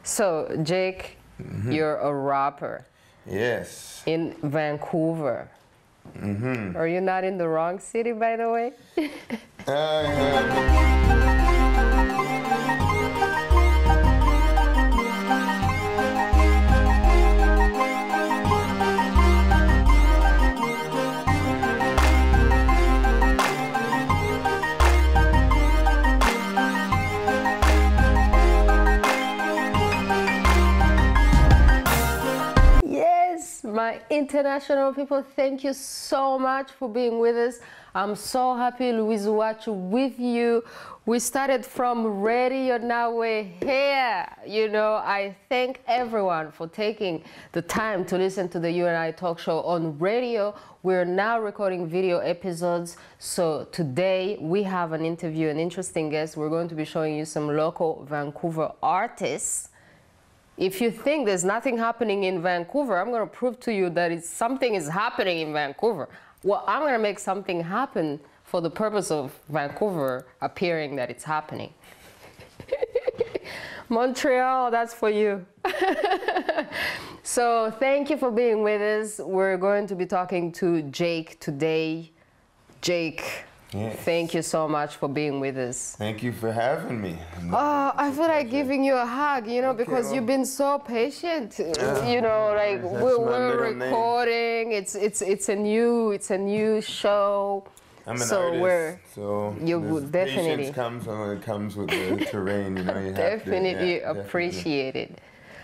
So, Jake, you're a rapper. Yes. In Vancouver. Are you not in the wrong city, by the way? My international people, thank you so much for being with us. I'm so happy, Louise, UWACU with you. We started from radio, now we're here. You know, I thank everyone for taking the time to listen to the UNI talk show on radio. We're now recording video episodes. So today we have an interview, an interesting guest. We're going to be showing you some local Vancouver artists. If you think there's nothing happening in Vancouver, I'm going to prove to you that something is happening in Vancouver. Well, I'm going to make something happen for the purpose of Vancouver appearing that it's happening. Montreal, that's for you. So thank you for being with us. We're going to be talking to Jake today. Jake. Yes. Thank you so much for being with us. Thank you for having me. Oh, I feel like giving you a hug, you know, okay, because you've been so patient. You know, like we're recording. It's a new show. I'm an artist, so you definitely patience comes when it comes with the terrain. You know, you definitely appreciate it.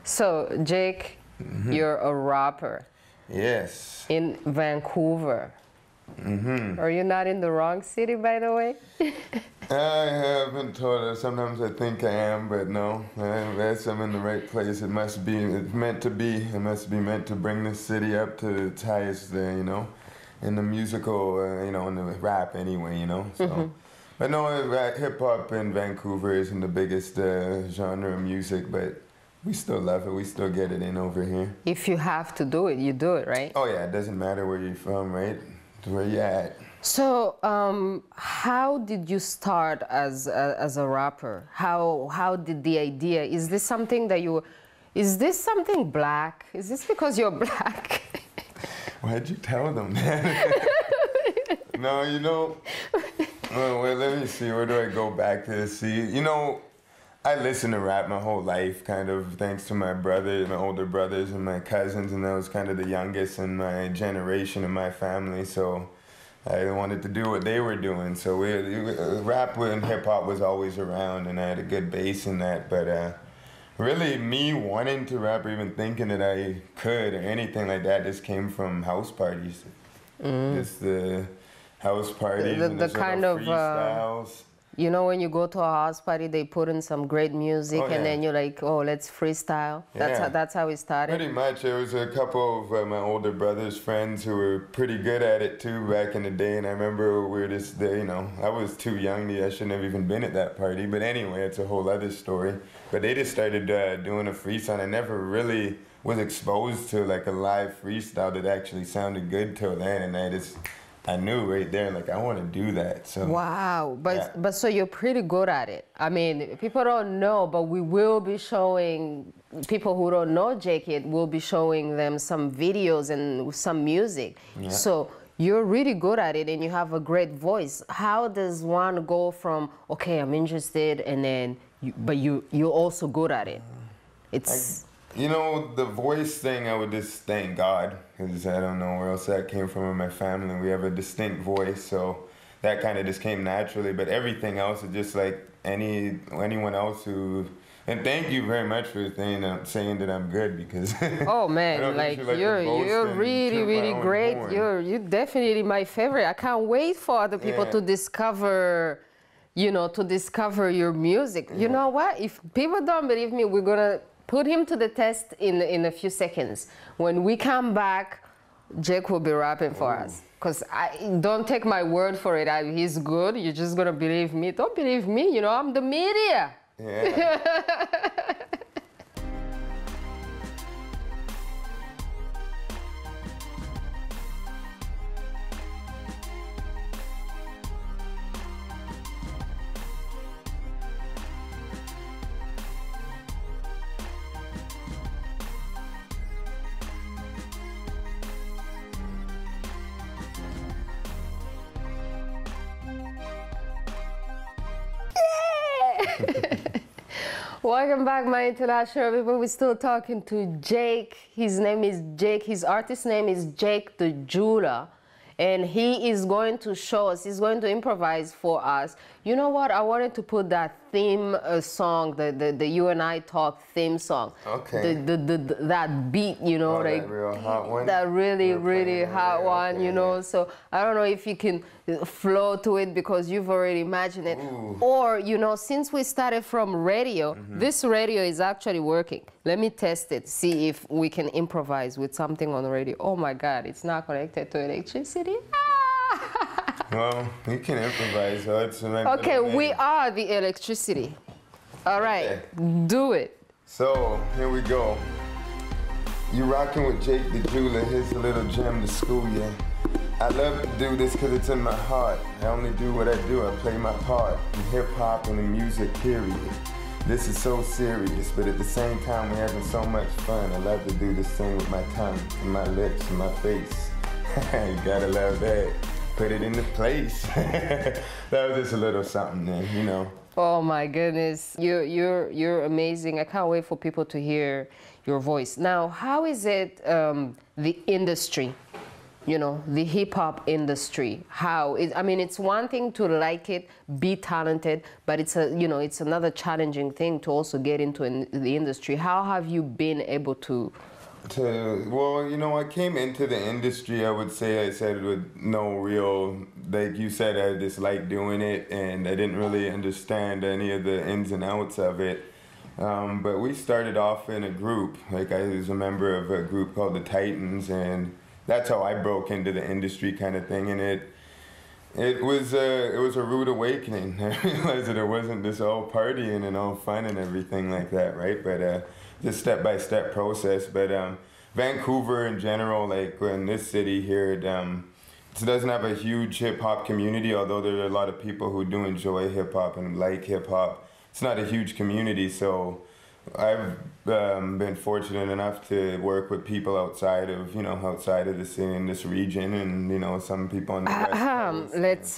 So, Jake, you're a rapper. Yes. In Vancouver. Are you not in the wrong city, by the way? I haven't told. Sometimes I think I am, but no. Unless I'm in the right place, it must be. It's meant to be. It must be meant to bring this city up to its highest, you know, in the musical, you know, in the rap anyway, you know. So, but no, hip hop in Vancouver isn't the biggest genre of music, but we still love it. We still get it in over here. If you have to do it, you do it, right? Oh yeah, it doesn't matter where you're from, right? Where you at? So, how did you start as a rapper? How did the idea? Is this something that you? Is this something black? Is this because you're black? Why'd you tell them that? No, you know. Well, let me see. Where do I go back to? See, you know, I listened to rap my whole life, kind of thanks to my brother, my older brothers, and my cousins, and I was kind of the youngest in my generation in my family, so I wanted to do what they were doing. So rap and hip hop was always around, and I had a good base in that. But really, me wanting to rap or even thinking that I could or anything like that just came from house parties. Just the house parties and the kind of freestyles. You know, when you go to a house party, they put in some great music, and then you're like, oh, let's freestyle. That's how it started. Pretty much. There was a couple of my older brother's friends who were pretty good at it too back in the day, and I remember we were just there, you know, I was too young. I shouldn't have even been at that party, but anyway, it's a whole other story. But they just started doing a freestyle. I never really was exposed to like a live freestyle that actually sounded good till then, and I knew right there, like, I want to do that. So wow, but so you're pretty good at it. I mean, people don't know, but we will be showing people who don't know Jake yet. We'll be showing them some videos and some music. Yeah. So you're really good at it, and you have a great voice. How does one go from okay, I'm interested, and then you're also good at it? It's. You know, the voice thing, I would just thank God, because I don't know where else that came from in my family. We have a distinct voice, so that kind of just came naturally. But everything else is just like anyone else who... And thank you very much for saying that I'm good, because... Oh, man, like you're really, really great. You're definitely my favorite. I can't wait for other people to discover... You know, to discover your music. You know what? If people don't believe me, we're going to put him to the test in a few seconds. When we come back, Jake will be rapping for us. Because don't take my word for it. He's good. You're just going to believe me. Don't believe me. You know, I'm the media. Yeah. Welcome back, my international people. We're still talking to Jake. His name is Jake. His artist name is Jake the Jewla. And he is going to show us, he's going to improvise for us. You know what? I wanted to put that theme song, the You and I Talk theme song. Okay. That beat, you know, oh, like that real hot one. that really hot one, okay, you know. yeah. So I don't know if you can flow to it because you've already imagined it. Ooh. Or, you know, since we started from radio, this radio is actually working. Let me test it, see if we can improvise with something on the radio. Oh my God, it's not connected to electricity. Well, you can improvise. So it's Okay, we are the electricity. All right, Okay. do it. So, here we go. You rocking with Jake the Jewla. Here's a little gem to school ya. I love to do this because it's in my heart. I only do what I do. I play my part in hip-hop and in music, period. This is so serious, but at the same time, we're having so much fun. I love to do this thing with my tongue and my lips and my face. You gotta love that. Put it into place. That was just a little something there, you know. Oh my goodness, you're amazing. I can't wait for people to hear your voice. Now, how is it the industry? You know, the hip hop industry. I mean, it's one thing to like it, be talented, but it's it's another challenging thing to also get into the industry. How have you been able to? Well, you know, I came into the industry, I said with no real, like you said, I just like doing it, and I didn't really understand any of the ins and outs of it. But we started off in a group, like I was a member of a group called the Titans, and that's how I broke into the industry kind of thing, and it was a rude awakening. I realized that it wasn't just all partying and all fun and everything like that, right? But just step-by-step process. But Vancouver in general, like in this city here, it doesn't have a huge hip-hop community, although there are a lot of people who do enjoy hip-hop and like hip-hop. It's not a huge community, so I've been fortunate enough to work with people outside of the city in this region, and some people on the West Coast. Let's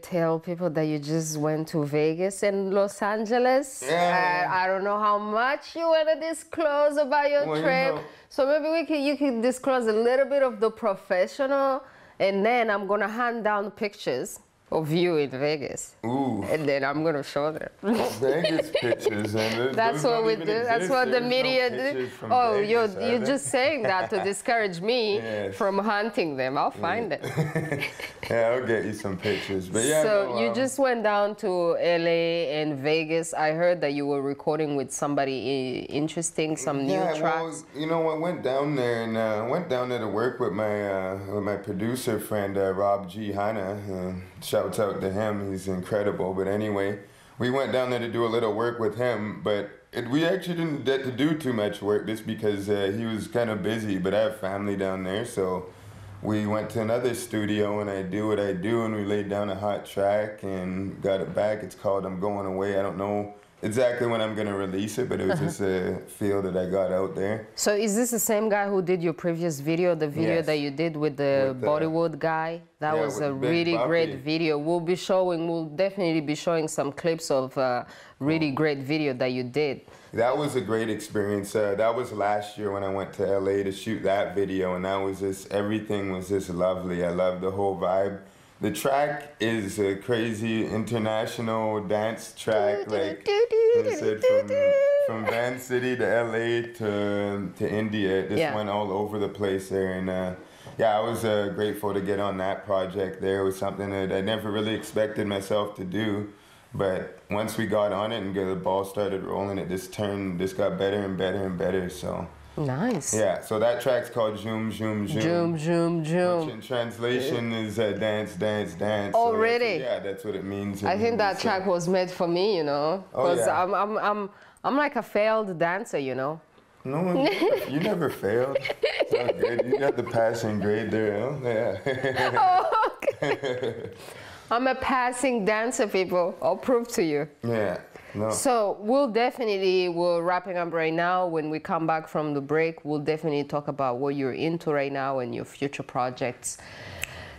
tell people that you just went to Vegas and Los Angeles. Yeah. I don't know how much you want to disclose about your trip. So maybe you can disclose a little bit of the professional, and then I'm gonna hand down pictures of you in Vegas. Ooh. And then I'm gonna show them. Vegas pictures, and that's what we do. That's what the media do. Oh, you're just saying that to discourage me from hunting them. I'll find them. Yeah, I'll get you some pictures. But yeah. So you just went down to LA and Vegas. I heard that you were recording with somebody interesting, some new tracks. Well, I went down there to work with my producer friend Rob G. Hanna. Shouts out to him, he's incredible. But anyway, we went down there to do a little work with him, but we actually didn't get to do too much work just because he was kind of busy, but I have family down there, so we went to another studio and I do what I do, and we laid down a hot track and got it back. It's called I'm Going Away. I don't know exactly when I'm going to release it, but it was just a feel that I got out there. So is this the same guy who did your previous video, the video that you did with the Bollywood guy? That was a really great video. We'll definitely be showing some clips of really great video that you did. That was a great experience. That was last year when I went to LA to shoot that video, and that was just, everything was just lovely. I loved the whole vibe. The track is a crazy international dance track, like I said, from Van City to LA to India. It just went all over the place there, and I was grateful to get on that project there. It was something that I never really expected myself to do, but once we got on it and the ball started rolling, it just got better and better and better, so. Nice. Yeah, so that track's called Zoom, Zoom, Zoom. Zoom, Zoom, Zoom. Which in translation is dance, dance, dance. Oh, so really? That's what it means. I think that track was made for me, because I'm like a failed dancer, No, you never failed. It's all good. You got the passing grade there, huh? Yeah. Oh, okay. I'm a passing dancer, people. I'll prove to you. Yeah. No. So we're wrapping up right now. When we come back from the break, we'll definitely talk about what you're into right now and your future projects.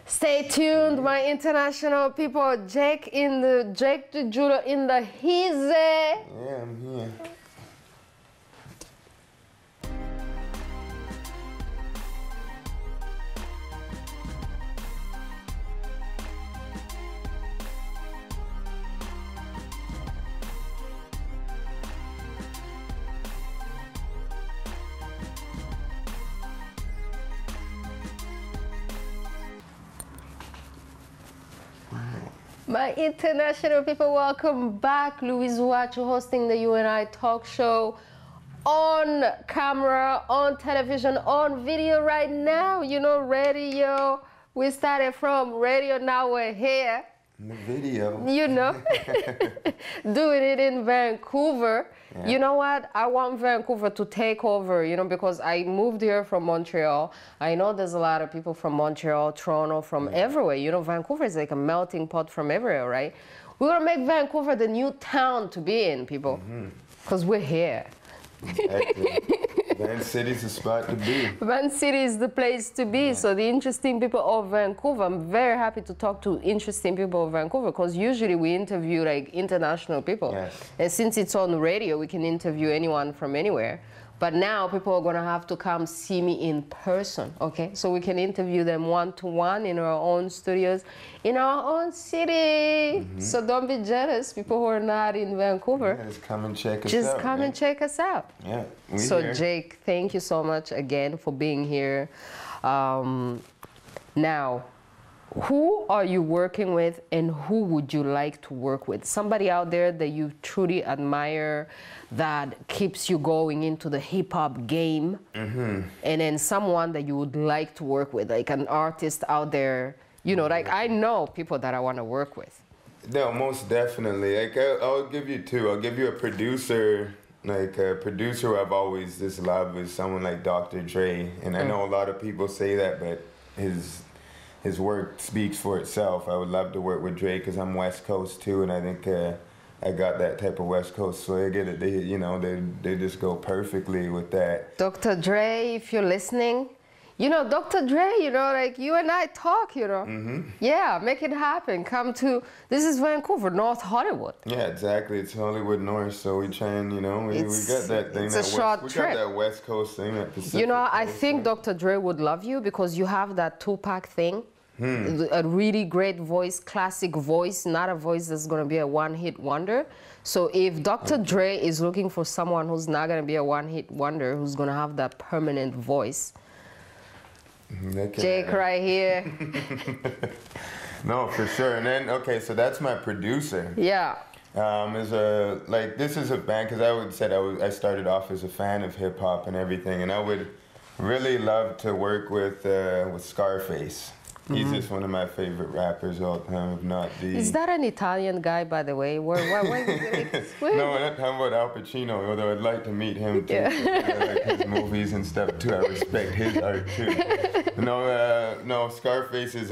Stay tuned, my international people. Jake the Jewla in the Hizzy. Yeah, I'm here. My international people, welcome back. Louise UWACU hosting the UNI talk show on camera, on television, on video right now. You know, radio. We started from radio, now we're here. The video. You know, doing it in Vancouver. Yeah. You know what? I want Vancouver to take over, you know, because I moved here from Montreal. I know there's a lot of people from Montreal, Toronto, from everywhere. You know, Vancouver is like a melting pot from everywhere, right? We're going to make Vancouver the new town to be in, people, because we're here. Van City's the spot to be. Van City is the place to be. Yeah. So the interesting people of Vancouver, I'm very happy to talk to interesting people of Vancouver, because usually we interview like international people. Yes. And since it's on the radio, we can interview anyone from anywhere. But now people are going to have to come see me in person, okay? So we can interview them one-to-one in our own studios, in our own city. So don't be jealous, people who are not in Vancouver. Yeah, just come and check us out. Just come and check us out. Yeah, so here. Jake, thank you so much again for being here. Now, who are you working with and who would you like to work with? Somebody out there that you truly admire, that keeps you going into the hip-hop game, and then someone that you would like to work with, like an artist out there, you know, like I know people that I want to work with. No, most definitely. Like I'll give you two. I'll give you a producer, like a producer who I've always just loved is someone like Dr. Dre, and I know a lot of people say that, but his work speaks for itself. I would love to work with Dre because I'm West Coast too, and I think I got that type of West Coast swag. You know, they just go perfectly with that. Dr. Dre, if you're listening, you know, Dr. Dre, you know, like you and I talk, you know. Yeah, make it happen. Come to, this is Vancouver, North Hollywood. Yeah, exactly. It's Hollywood North, so we try and, you know, we got that thing. It's a short trip. We got that West Coast thing, that Pacific. You know, I Coast think thing. Dr. Dre would love you because you have that Tupac thing. A really great voice, classic voice, not a voice that's going to be a one-hit wonder. So if Dr. Dre is looking for someone who's not going to be a one-hit wonder, who's going to have that permanent voice, Jake right here. No, for sure. And then, okay, so that's my producer. Yeah. This is a band, because I would say I started off as a fan of hip-hop and everything, and I would really love to work with Scarface. He's just one of my favorite rappers of all time, if not the... Is that an Italian guy, by the way? No, I'm not talking about Al Pacino, although I'd like to meet him too. Yeah. I like his movies and stuff too. I respect his art too. No, Scarface is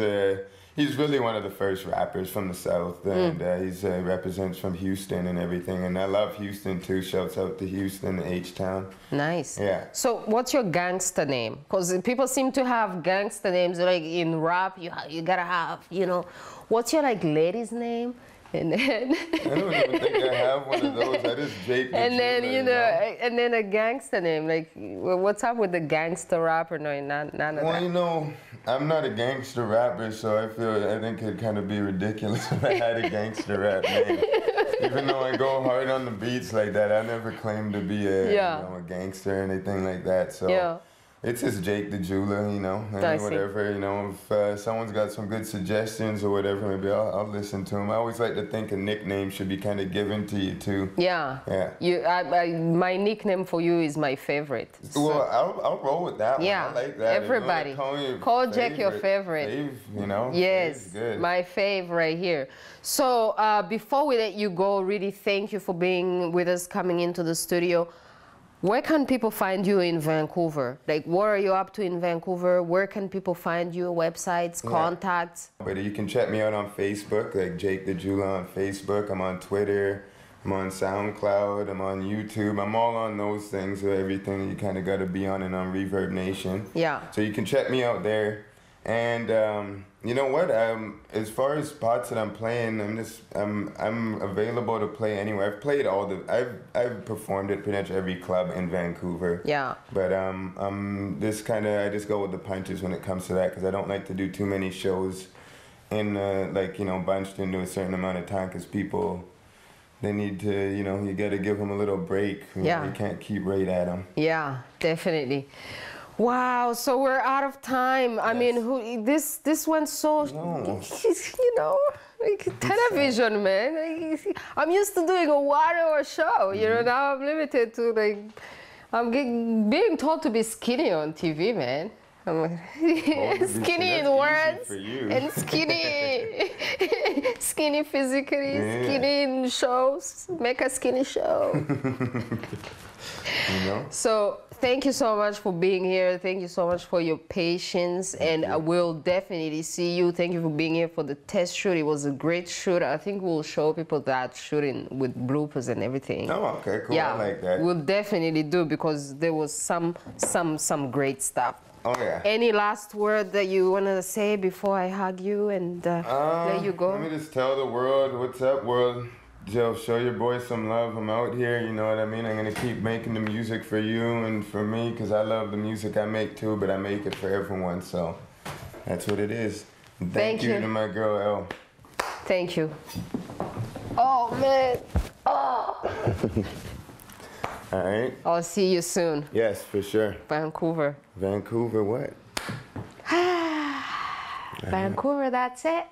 he's really one of the first rappers from the South, and he represents from Houston and everything, and I love Houston too. Shouts out to Houston, H-Town. Nice. Yeah. So what's your gangster name? Because people seem to have gangster names, like in rap, you gotta have, you know, what's your like lady's name? And then I don't even think I have one of those. I just Jake. And then and then a gangster name. Like, what's up with the gangster rapper? No, none of that. Well, you know, I'm not a gangster rapper, so I think it'd kind of be ridiculous if I had a gangster rap name. Even though I go hard on the beats like that, I never claimed to be a gangster or anything like that. So. Yeah. It's just Jake the Jewla, you know, and whatever, you know, if someone's got some good suggestions or whatever, maybe I'll listen to them. I always like to think a nickname should be kind of given to you too. Yeah. Yeah. My nickname for you is my favorite. So. Well, I'll roll with that one. I like that. Everybody. Call Jake your favorite. You know. Yes. Good. My fave right here. So before we let you go, really thank you for being with us, coming into the studio. Where can people find you in Vancouver? Like, what are you up to in Vancouver? Where can people find you? Websites, contacts? But you can check me out on Facebook, like Jake the Jewla on Facebook. I'm on Twitter. I'm on SoundCloud. I'm on YouTube. I'm all on those things. So everything you kind of got to be on and on Reverb Nation. Yeah. So you can check me out there. And you know what? As far as spots that I'm playing, I'm available to play anywhere. I've played I've performed at pretty much every club in Vancouver. Yeah. But I just go with the punches when it comes to that, because I don't like to do too many shows in like, you know, bunched into a certain amount of time, because people, they need to, you know, you got to give them a little break. Yeah. You can't keep right at them. Yeah, definitely. Wow, so we're out of time. Yes. I mean, this went so, you know, like television, man. Like, I'm used to doing a 1 hour show, you know, now I'm limited to like, I'm being told to be skinny on TV, man. I'm like, skinny in words and skinny, skinny physically, skinny in shows, make a skinny show. You know? So thank you so much for being here. Thank you so much for your patience, and I will definitely see you. Thank you for being here for the test shoot. It was a great shoot. I think we'll show people that shooting with bloopers and everything. Oh, okay, cool. Yeah, I like that. We'll definitely do, because there was some great stuff. Oh yeah. Any last word that you want to say before I hug you and let you go? Let me just tell the world, what's up, world? Joe, show your boy some love. I'm out here, you know what I mean? I'm going to keep making the music for you and for me, because I love the music I make too, but I make it for everyone, so that's what it is. Thank you to my girl, Elle. Thank you. Oh, man. Oh. All right. I'll see you soon. Yes, for sure. Vancouver. Vancouver what? Vancouver, that's it.